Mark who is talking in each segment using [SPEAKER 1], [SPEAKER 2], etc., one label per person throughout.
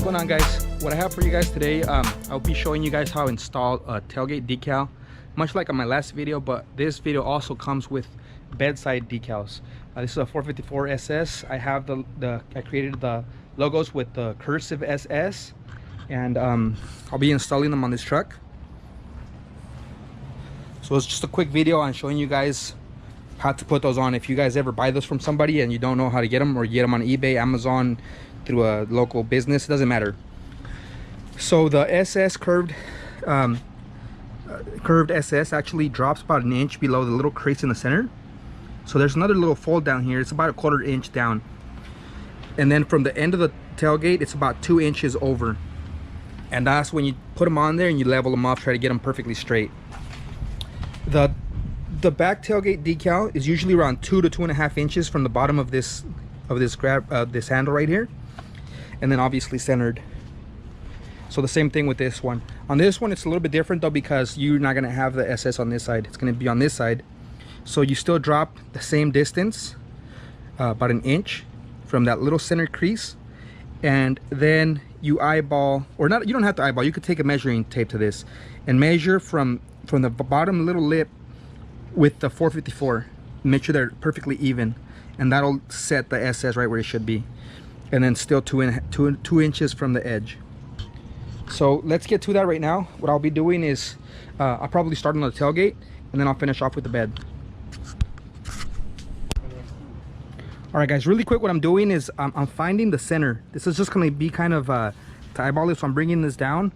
[SPEAKER 1] What's going on, guys? What I have for you guys today, I'll be showing you guys how to install a tailgate decal, much like on my last video, but this video also comes with bedside decals. This is a 454 SS. I have I created the logos with the cursive SS, and I'll be installing them on this truck. So it's just a quick video on showing you guys how to put those on. If you guys ever buy those from somebody and you don't know how to get them, or you get them on eBay, Amazon, through a local business, it doesn't matter. So the SS curved SS actually drops about an inch below the little crease in the center. So there's another little fold down here. It's about a 1/4 inch down, and then from the end of the tailgate it's about 2 inches over, and that's when you put them on there and you level them off, try to get them perfectly straight. The back tailgate decal is usually around 2 to 2.5 inches from the bottom of this this handle right here, and then obviously centered. So the same thing with this one. On this one it's a little bit different though, because you're not going to have the SS on this side. It's going to be on this side. So you still drop the same distance, about an inch from that little center crease, and then you eyeball, or not, you don't have to eyeball, you could take a measuring tape to this and measure from the bottom little lip with the 454. Make sure they're perfectly even, and that'll set the SS right where it should be. And then still 2 inches from the edge. So let's get to that right now. What I'll be doing is I'll probably start on the tailgate, and then I'll finish off with the bed. All right, guys, really quick, what I'm doing is I'm finding the center. This is just going to be kind of to eyeball it, so I'm bringing this down.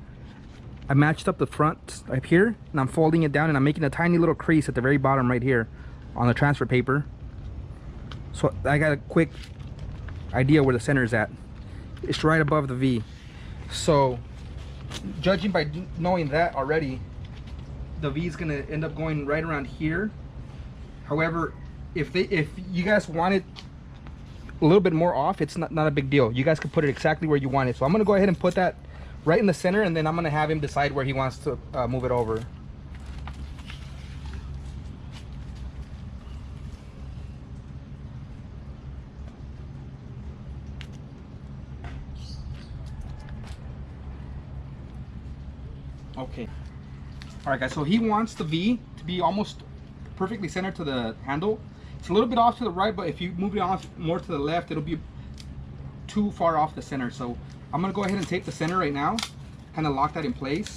[SPEAKER 1] I matched up the front up here, and I'm folding it down, and I'm making a tiny little crease at the very bottom right here on the transfer paper. So I got a quick idea where the center is at. It's right above the V. So judging by knowing that already, the V is going to end up going right around here. However, if you guys want it a little bit more off, it's not a big deal. You guys can put it exactly where you want it. So I'm going to go ahead and put that right in the center, and then I'm going to have him decide where he wants to move it over. Okay. All right, guys, so he wants the V to be almost perfectly centered to the handle. It's a little bit off to the right, but if you move it off more to the left, it'll be too far off the center. So I'm gonna go ahead and tape the center right now, kind of lock that in place.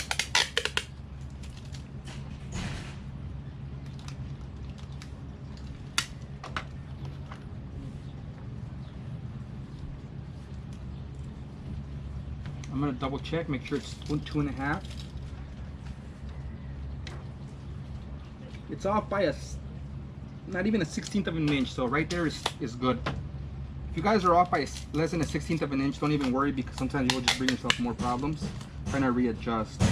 [SPEAKER 1] I'm gonna double check, make sure it's 2.5. It's off by not even a 1/16 of an inch, so right there is good. If you guys are off by less than a 1/16 of an inch, don't even worry, because sometimes you'll just bring yourself more problems trying to readjust.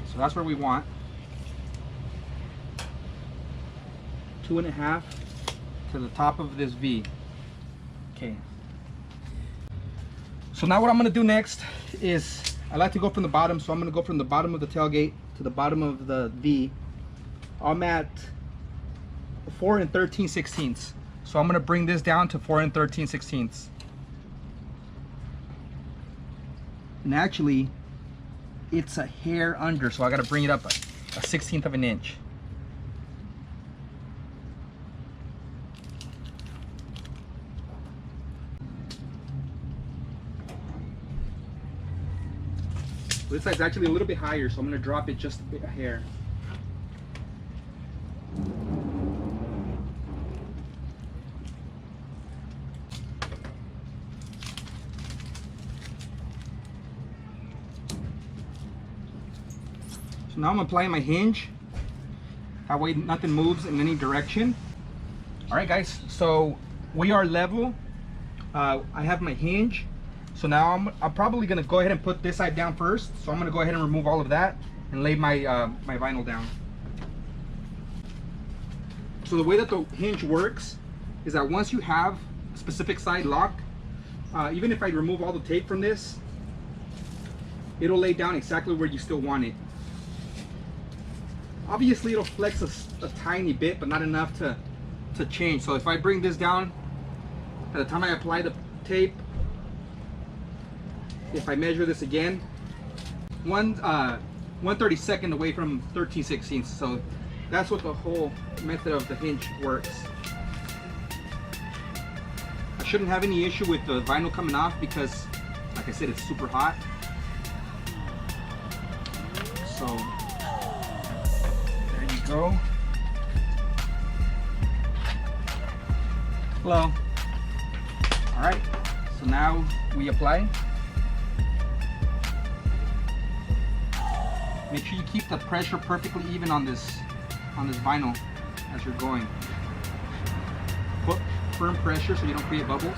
[SPEAKER 1] So that's where we want. 2.5 to the top of this V. Okay. So now what I'm going to do next is, I like to go from the bottom, so I'm going to go from the bottom of the tailgate to the bottom of the V. I'm at 4 13/16. So I'm going to bring this down to 4 13/16. And actually, it's a hair under, so I got to bring it up a 1/16 of an inch. This side's actually a little bit higher, so I'm going to drop it just a hair. So now I'm applying my hinge. That way nothing moves in any direction. Alright, guys, so we are level. I have my hinge. So now I'm probably going to go ahead and put this side down first. So I'm going to go ahead and remove all of that and lay my my vinyl down. So the way that the hinge works is that once you have a specific side locked, even if I remove all the tape from this, it'll lay down exactly where you still want it. Obviously it'll flex a tiny bit, but not enough to change. So if I bring this down, at the time I apply the tape, if I measure this again, 1/32 away from 13/16. So that's what the whole method of the hinge works. I shouldn't have any issue with the vinyl coming off because, like I said, it's super hot. So there you go. Hello. All right, so now we apply. Make sure you keep the pressure perfectly even on this vinyl as you're going. Put firm pressure so you don't create bubbles.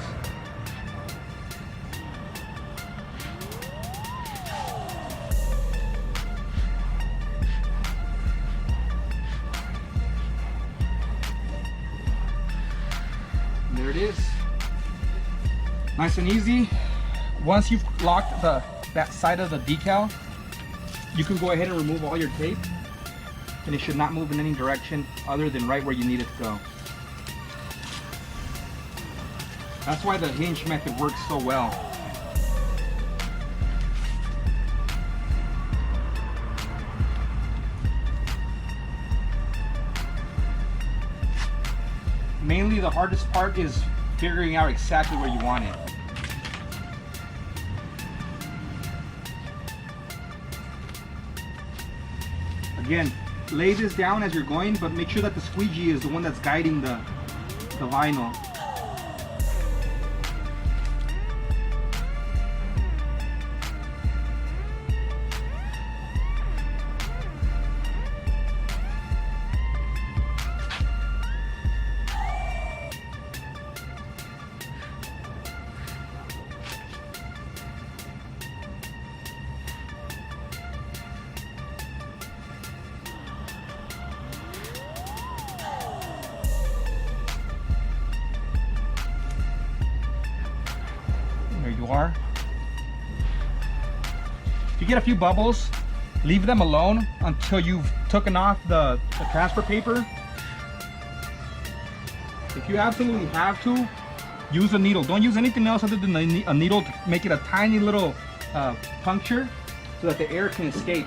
[SPEAKER 1] And there it is. Nice and easy. Once you've locked that side of the decal, you can go ahead and remove all your tape, and it should not move in any direction other than right where you need it to go. That's why the hinge method works so well. Mainly the hardest part is figuring out exactly where you want it. Again, lay this down as you're going, but make sure that the squeegee is the one that's guiding the vinyl. Are. If you get a few bubbles, leave them alone until you've taken off the transfer paper. If you absolutely have to, use a needle. Don't use anything else other than a needle to make it a tiny little puncture so that the air can escape.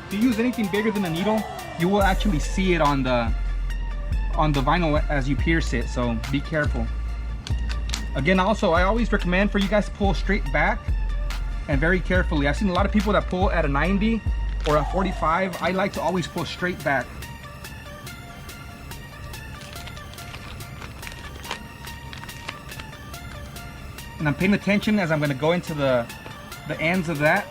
[SPEAKER 1] If you use anything bigger than a needle, you will actually see it on the vinyl as you pierce it, so be careful. Again, also, I always recommend for you guys to pull straight back and very carefully. I've seen a lot of people that pull at a 90 or a 45. I like to always pull straight back. And I'm paying attention as I'm going to go into the ends of that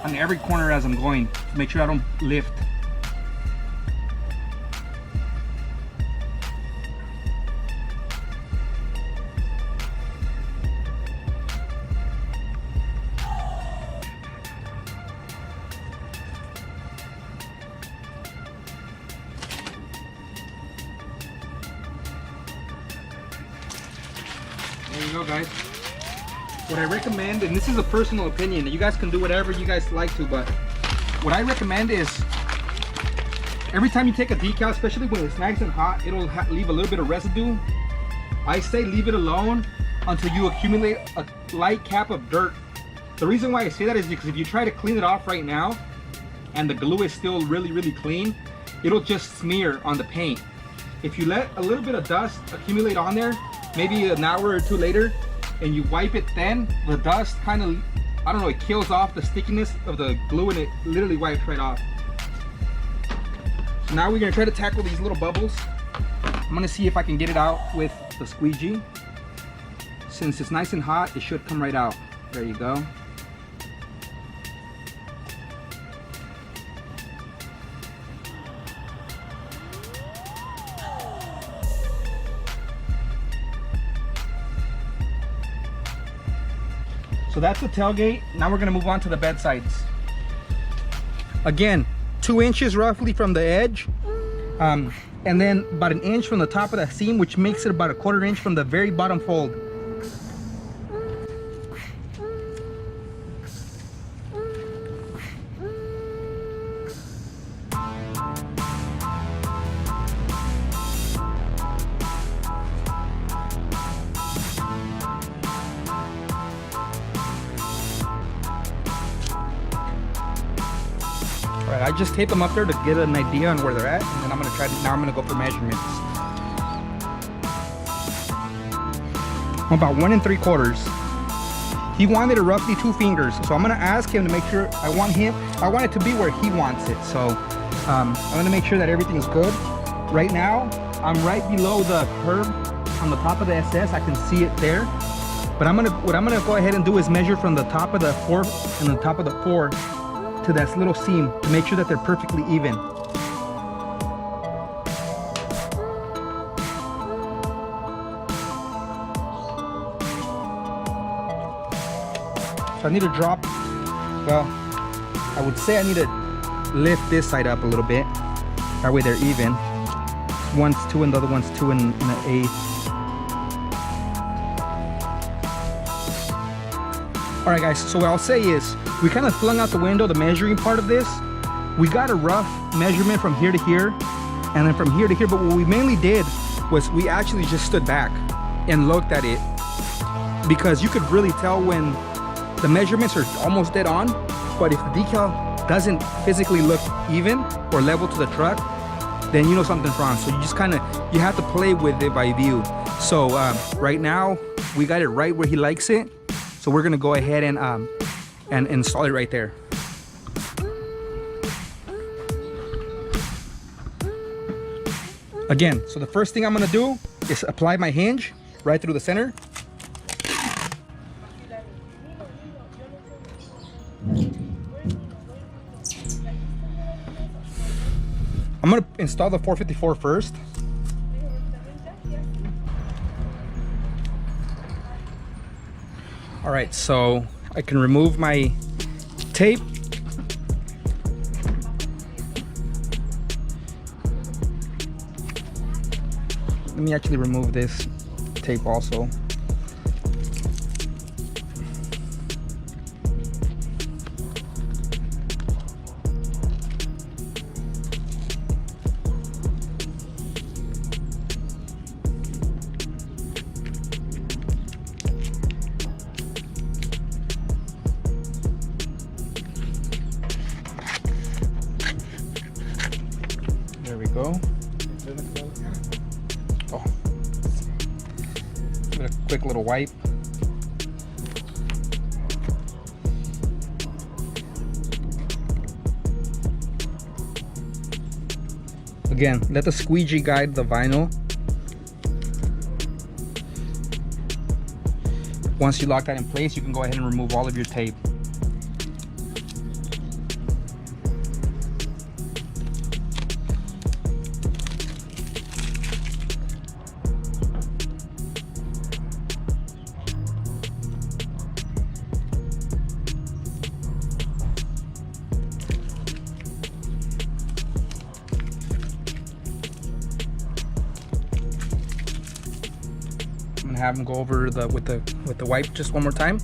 [SPEAKER 1] on every corner as I'm going to make sure I don't lift. There you go, guys. What I recommend, and this is a personal opinion, you guys can do whatever you guys like to, but what I recommend is every time you take a decal, especially when it's nice and hot, it'll leave a little bit of residue. I say leave it alone until you accumulate a light cap of dirt. The reason why I say that is because if you try to clean it off right now and the glue is still really clean, it'll just smear on the paint. If you let a little bit of dust accumulate on there, maybe an hour or two later, and you wipe it, then the dust kind of, I don't know, it kills off the stickiness of the glue and it literally wipes right off. So now we're gonna try to tackle these little bubbles. I'm gonna see if I can get it out with the squeegee. Since it's nice and hot, it should come right out. There you go. So that's the tailgate. Now we're gonna move on to the bed sides. Again, 2 inches roughly from the edge, and then about 1 inch from the top of the seam, which makes it about 1/4 inch from the very bottom fold. Right, I just tape them up there to get an idea on where they're at, and then I'm gonna try to, now I'm gonna go for measurements. I'm about 1 3/4. He wanted it roughly 2 fingers, so I'm gonna ask him to make sure. I want it to be where he wants it. So I'm gonna make sure that everything is good. Right now, I'm right below the curb on the top of the SS. I can see it there. But what I'm gonna go ahead and do is measure from the top of the 4 and the top of the 4 to that little seam to make sure that they're perfectly even. So I need to drop, well, I would say I need to lift this side up a little bit. That way they're even. One's 2 and the other one's 2 and an 1/8. All right guys, so what I'll say is, we kind of flung out the window the measuring part of this. We got a rough measurement from here to here, and then from here to here, but what we mainly did was we actually just stood back and looked at it, because you could really tell when the measurements are almost dead on, but if the decal doesn't physically look even or level to the truck, then you know something's wrong. So you just kind of, you have to play with it by view. So right now we got it right where he likes it. So we're gonna go ahead and install it right there. Again, so the first thing I'm gonna do is apply my hinge right through the center. I'm gonna install the 454 first. All right, so I can remove my tape. Let me actually remove this tape also. There we go. Oh, give it a quick little wipe. Again, let the squeegee guide the vinyl. Once you lock that in place, you can go ahead and remove all of your tape. Have them go over with the wipe just one more time.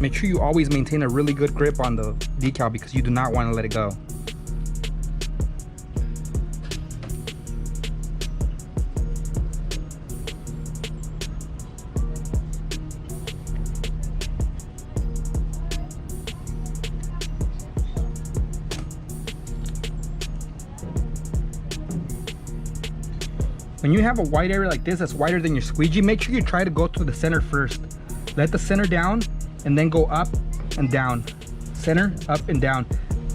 [SPEAKER 1] Make sure you always maintain a really good grip on the decal because you do not want to let it go. When you have a white area like this that's wider than your squeegee, make sure you try to go to the center first. Let the center down and then go up and down. Center, up and down.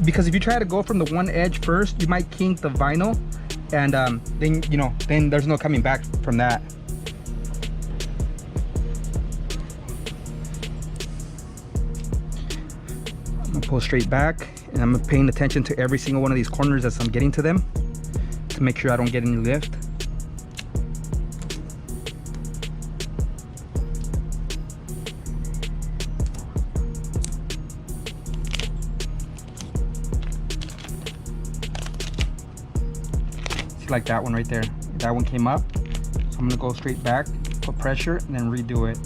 [SPEAKER 1] Because if you try to go from the one edge first, you might kink the vinyl, and then there's no coming back from that. I'm gonna pull straight back, and I'm paying attention to every single one of these corners as I'm getting to them to make sure I don't get any lift. Like that one right there, that one came up, so I'm gonna go straight back, put pressure, and then redo it.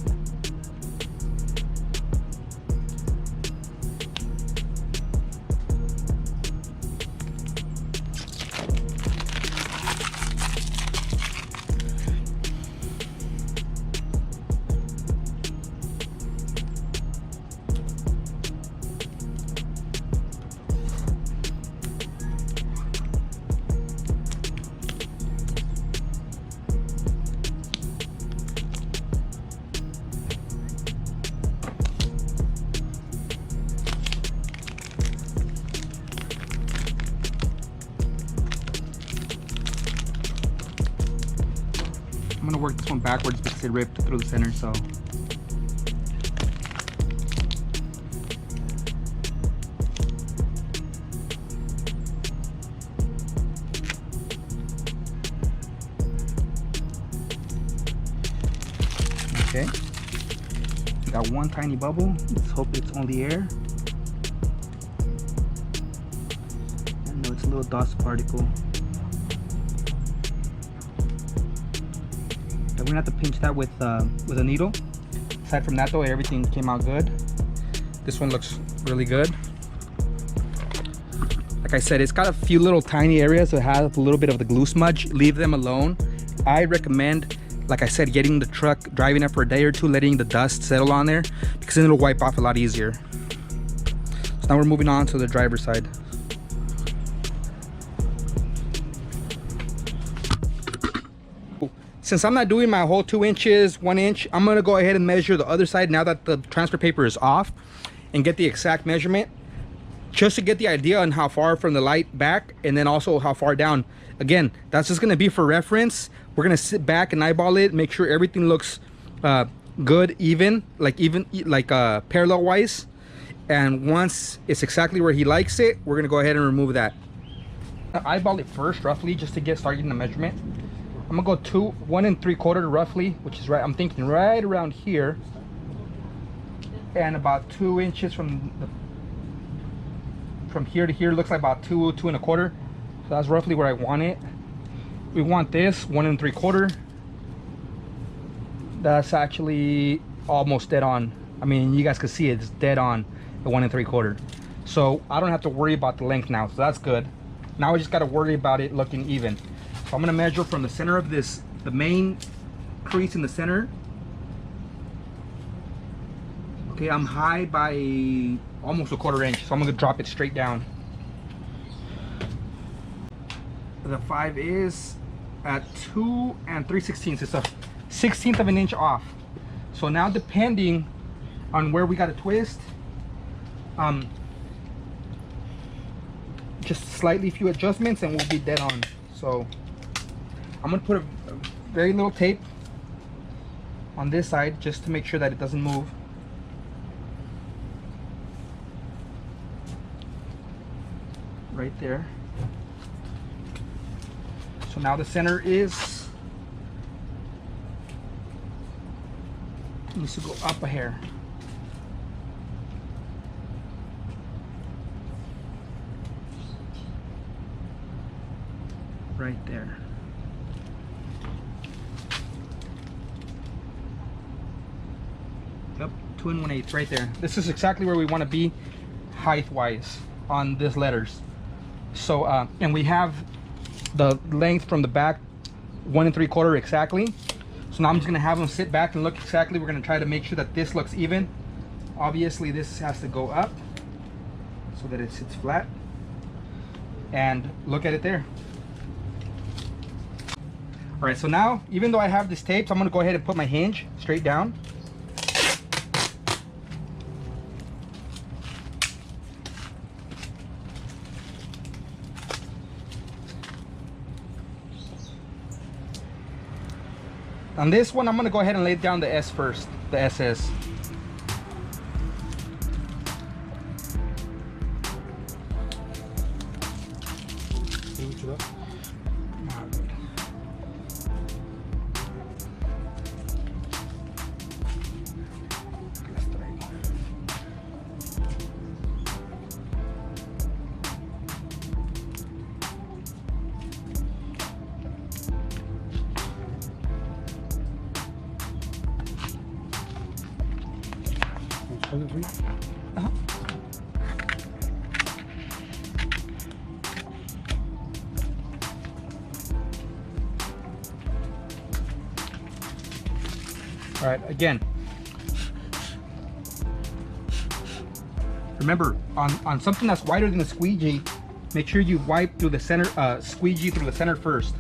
[SPEAKER 1] work this one backwards because it ripped through the center, so. Okay. Got one tiny bubble. Let's hope it's only air. I know it's a little dust particle. I'm gonna have to pinch that with a needle. Aside from that though, everything came out good. This one looks really good. Like I said, it's got a few little tiny areas that have a little bit of the glue smudge. Leave them alone. I recommend, like I said, getting the truck, driving it for a day or two, letting the dust settle on there, because then it'll wipe off a lot easier. So now we're moving on to the driver's side. Since I'm not doing my whole 2 inches, 1 inch, I'm gonna go ahead and measure the other side now that the transfer paper is off and get the exact measurement, just to get the idea on how far from the light back and then also how far down. Again, that's just gonna be for reference. We're gonna sit back and eyeball it, make sure everything looks good, even parallel wise. And once it's exactly where he likes it, we're gonna go ahead and remove that. Eyeball it first, roughly, just to get started in the measurement. I'm gonna go 1 3/4 roughly, which is right. I'm thinking right around here, and about 2 inches from here to here looks like about 2 1/4. So that's roughly where I want it. We want this 1 3/4. That's actually almost dead on. I mean, you guys can see it's dead on the 1 3/4. So I don't have to worry about the length now. So that's good. Now I just got to worry about it looking even. So I'm gonna measure from the center of this, the main crease in the center. Okay, I'm high by almost 1/4 inch, so I'm gonna drop it straight down. The 5 is at 2 3/16. It's a 1/16 of an inch off. So now, depending on where we got to twist, just slightly few adjustments and we'll be dead on. So I'm gonna put a very little tape on this side just to make sure that it doesn't move. Right there. So now the center needs to go up a hair. Right there. Yep, 2 1/8 right there. This is exactly where we want to be height wise on these letters. So and we have the length from the back 1 3/4 exactly. So now I'm just gonna have them sit back and look exactly. We're gonna try to make sure that this looks even. Obviously this has to go up so that it sits flat, and look at it there. All right, so now, even though I have this tape, I'm gonna go ahead and put my hinge straight down. On this one, I'm gonna go ahead and lay down the S first, the SS. Uh-huh. All right, again, remember, on something that's wider than a squeegee, make sure you wipe through the center, squeegee through the center first.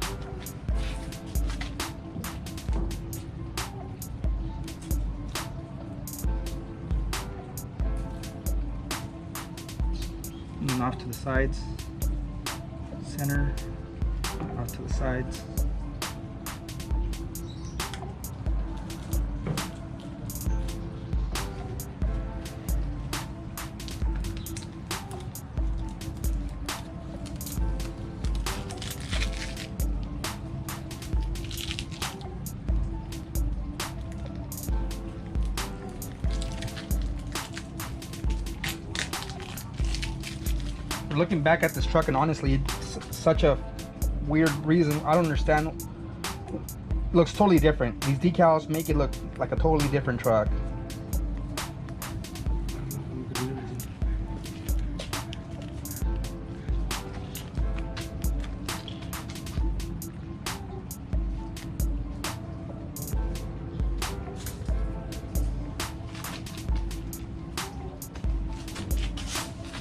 [SPEAKER 1] And off to the sides, center, off to the sides. looking back at this truck, and honestly, it's such a weird reason. I don't understand. Looks totally different. These decals make it look like a totally different truck.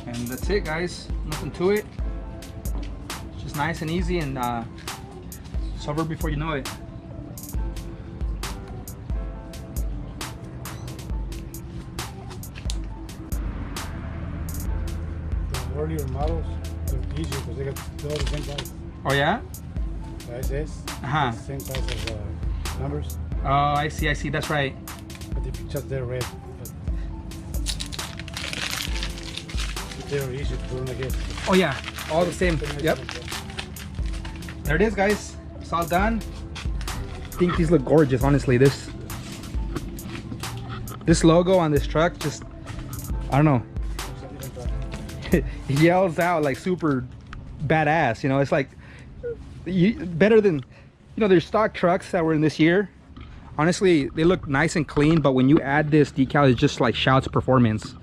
[SPEAKER 1] And that's it, guys. Nothing to it. It's just nice and easy, and it's over before you know it.
[SPEAKER 2] The earlier models, they're easier because they're all the same size.
[SPEAKER 1] Oh yeah?
[SPEAKER 2] The SS, the same size as numbers.
[SPEAKER 1] Oh, I see. That's right.
[SPEAKER 2] But if you just they're red. They're easy to put on again.
[SPEAKER 1] Oh yeah, all the same. Yep. There it is, guys. It's all done. I think these look gorgeous, honestly. This logo on this truck just, I don't know. It yells out like super badass, you know. It's like better than, you know, there's stock trucks that were in this year. Honestly, they look nice and clean, but when you add this decal, it just like shouts performance.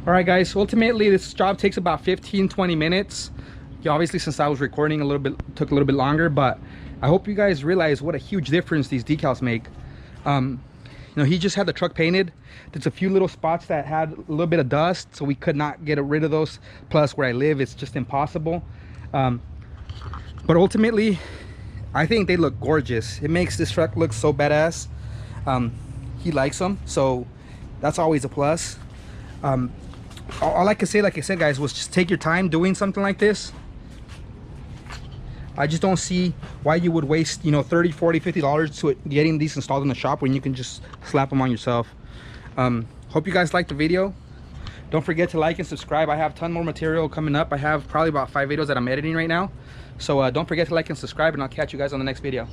[SPEAKER 1] All right, guys, ultimately this job takes about 15-20 minutes. Obviously, since I was recording a little bit, took a little bit longer, but I hope you guys realize what a huge difference these decals make. You know, he just had the truck painted. There's a few little spots that had a little bit of dust, so we could not get rid of those. Plus, where I live, it's just impossible. But ultimately, I think they look gorgeous. It makes this truck look so badass. He likes them, so that's always a plus. All I can say, like I said, guys, was just take your time doing something like this. I just don't see why you would waste, you know, $30, $40, $50 to getting these installed in the shop when you can just slap them on yourself. Hope you guys liked the video. Don't forget to like and subscribe. I have a ton more material coming up. I have probably about 5 videos that I'm editing right now. So don't forget to like and subscribe, and I'll catch you guys on the next video.